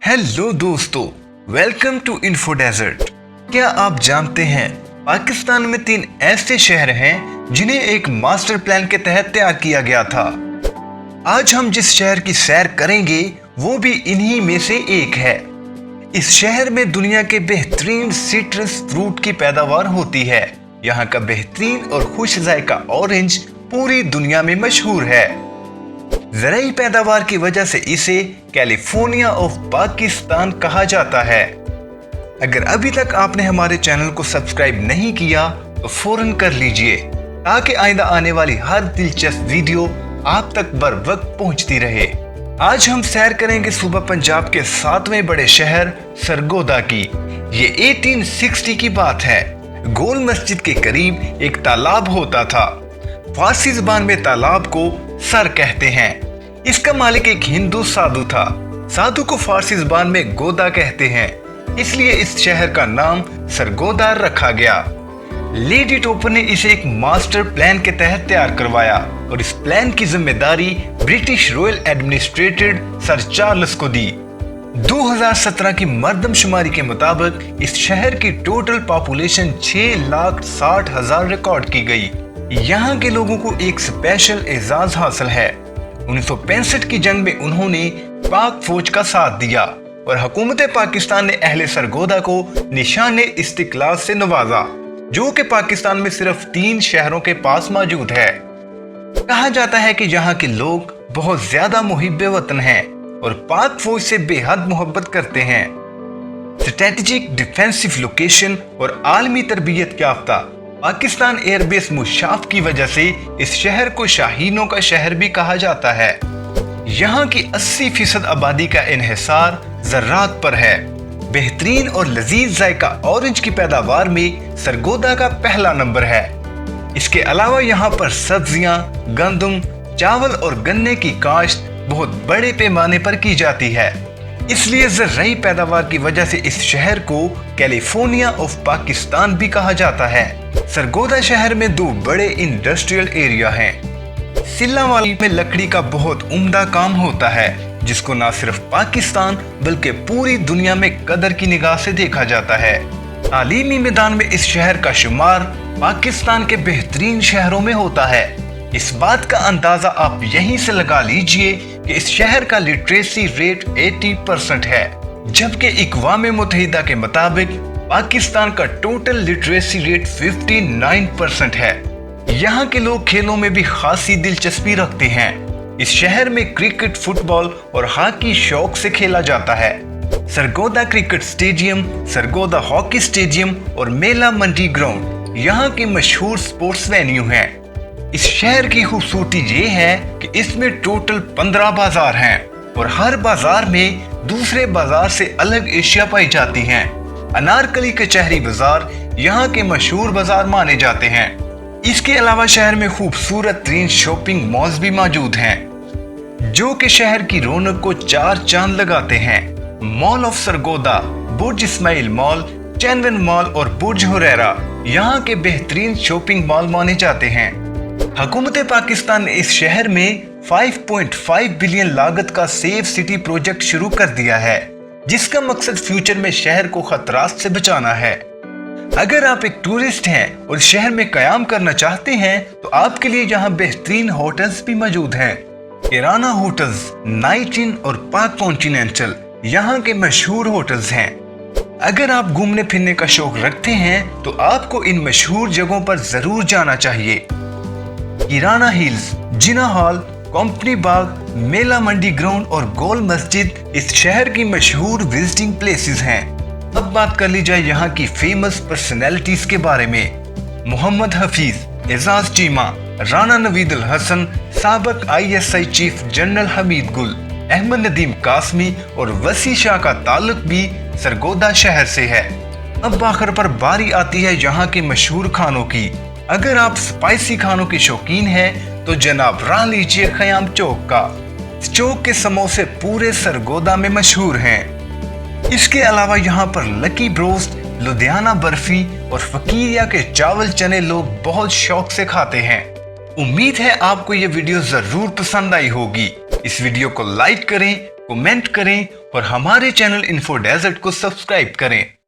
Hello दोस्तों, welcome to info desert. क्या आप जानते हैं पाकिस्तान में 3 ऐसे शहर हैं जिन्हें एक मास्टर प्लान के तहत तैयार किया गया था। आज हम जिस शहर की सैर करेंगे वो भी इन्हीं में से एक है। इस शहर में दुनिया के बेहतरीन सिट्रस फ्रूट की पैदावार होती है। यहाँ का बेहतरीन और खुश जायका ऑरेंज पूरी दुनिया में मशहूर है। ज़राई पैदावार की वजह से इसे कैलिफोर्निया ऑफ पाकिस्तान कहा जाता है। अगर अभी तक आपने हमारे चैनल को सब्सक्राइब नहीं किया तो फौरन कर लीजिए ताकि आइंदा आने वाली हर दिलचस्प वीडियो आप तक बर वक्त पहुंचती रहे। आज हम सैर करेंगे सूबा पंजाब के 7वें बड़े शहर सरगोदा की। ये 1860 की बात है। गोल मस्जिद के करीब एक तालाब होता था। फारसी ज़बान में तालाब को सर कहते हैं। इसका मालिक एक हिंदू साधु था। साधु को फारसी ज़बान में गोदा कहते हैं, इसलिए इस शहर का नाम सरगोदा रखा गया। लेडी टोपर ने इसे एक मास्टर प्लान के तहत तैयार करवाया और इस प्लान की जिम्मेदारी British royal administrated sir Charles को दी। 2017 की मर्दमशुमारी के मुताबिक इस शहर की टोटल पॉपुलेशन 6,60,000 रिकॉर्ड की गई। यहाँ के लोगों को एक स्पेशल एजाज हासिल है। 1965 की जंग में उन्होंने पाक फौज का साथ दिया और हुकूमत पाकिस्तान ने अहले सरगोदा को निशान इस्तिकलाल से नवाजा, जो कि पाकिस्तान में सिर्फ 3 शहरों के पास मौजूद है। कहा जाता है कि यहाँ के लोग बहुत ज्यादा मुहिब्बे वतन हैं और पाक फौज से बेहद मोहब्बत करते हैं। स्ट्रेटेजिक डिफेंसिव लोकेशन और आलमी तरबियत याफ्ता पाकिस्तान एयरबेस मुशाफ की वजह से इस शहर को शाहीनों का शहर भी कहा जाता है। यहाँ की 80% आबादी का इन्हिसार ज़राअत पर है। बेहतरीन और लजीज जायका ऑरेंज की पैदावार में सरगोदा का पहला नंबर है। इसके अलावा यहाँ पर सब्जियां, गंदम, चावल और गन्ने की काश्त बहुत बड़े पैमाने पर की जाती है। इसलिए ज़राई पैदावार की वजह से इस शहर को कैलिफोर्निया ऑफ पाकिस्तान भी कहा जाता है। सरगोदा शहर में 2 बड़े इंडस्ट्रियल एरिया हैं। सिल्लावाली में लकड़ी का बहुत उम्दा काम होता है, जिसको न सिर्फ पाकिस्तान बल्कि पूरी दुनिया में कदर की निगाह से देखा जाता है। तालीमी मैदान में इस शहर का शुमार पाकिस्तान के बेहतरीन शहरों में होता है। इस बात का अंदाजा आप यहीं से लगा लीजिए कि इस शहर का लिटरेसी रेट 80% है, जबकि इक़वाम मुत्तहिदा के मुताबिक पाकिस्तान का टोटल लिटरेसी रेट 59% है। यहाँ के लोग खेलों में भी खासी दिलचस्पी रखते हैं। इस शहर में क्रिकेट, फुटबॉल और हॉकी शौक से खेला जाता है। Sargodha cricket stadium, Sargodha hockey stadium और मेला मंडी ग्राउंड यहाँ के मशहूर स्पोर्ट्स वेन्यू हैं। इस शहर की खूबसूरती ये है कि इसमें टोटल 15 बाजार हैं और हर बाजार में दूसरे बाजार से अलग एशिया पाई जाती हैं। अनारकली कचहरी बाजार यहाँ के मशहूर बाजार माने जाते हैं। इसके अलावा शहर में खूबसूरत 3 शॉपिंग मॉल्स भी मौजूद हैं, जो कि शहर की रौनक को 4 चांद लगाते हैं। Mall of Sargodha, Burj Ismail mall, Chenone mall और बुर्ज हुरैरा यहाँ के बेहतरीन शॉपिंग मॉल माने जाते हैं। हुकूमत पाकिस्तान ने इस शहर में 5.5 बिलियन लागत का सेफ सिटी प्रोजेक्ट शुरू कर दिया है, जिसका मकसद फ्यूचर में शहर को खतरात से बचाना है। अगर आप एक टूरिस्ट हैं और शहर में कयाम करना चाहते हैं तो आपके लिए यहाँ बेहतरीन होटल्स भी मौजूद हैं। किराना होटल्स, नाइट इन और पाक कॉन्टिनेंटल यहाँ के मशहूर होटल्स हैं। अगर आप घूमने फिरने का शौक रखते हैं तो आपको इन मशहूर जगहों पर जरूर जाना चाहिए। किराना हिल्स, जिना हॉल, कंपनी बाग, मेला मंडी ग्राउंड और गोल मस्जिद इस शहर की मशहूर विजिटिंग प्लेसेस हैं। अब बात कर ली जाए यहाँ की फेमस पर्सनैलिटीज के बारे में। मोहम्मद हफीज, एजाज चीमा, राणा नवीद अल हसन, साबक ISI chief general Hamid Gul, Ahmed Nadeem Qasmi और वसी शाह का ताल्लुक भी सरगोदा शहर से है। अब आखिर पर बारी आती है यहाँ के मशहूर खानों की। अगर आप स्पाइसी खानों के शौकीन हैं तो जनाब राह लीजिए खयाम चौक का। इस चौक के समोसे पूरे सरगोदा में मशहूर हैं। इसके अलावा यहाँ पर लकी ब्रोस्ट, लुधियाना बर्फी और फकीरिया के चावल चने लोग बहुत शौक से खाते हैं। उम्मीद है आपको ये वीडियो जरूर पसंद आई होगी। इस वीडियो को लाइक करें, कमेंट करें और हमारे चैनल इन्फो डेजर्ट को सब्सक्राइब करें।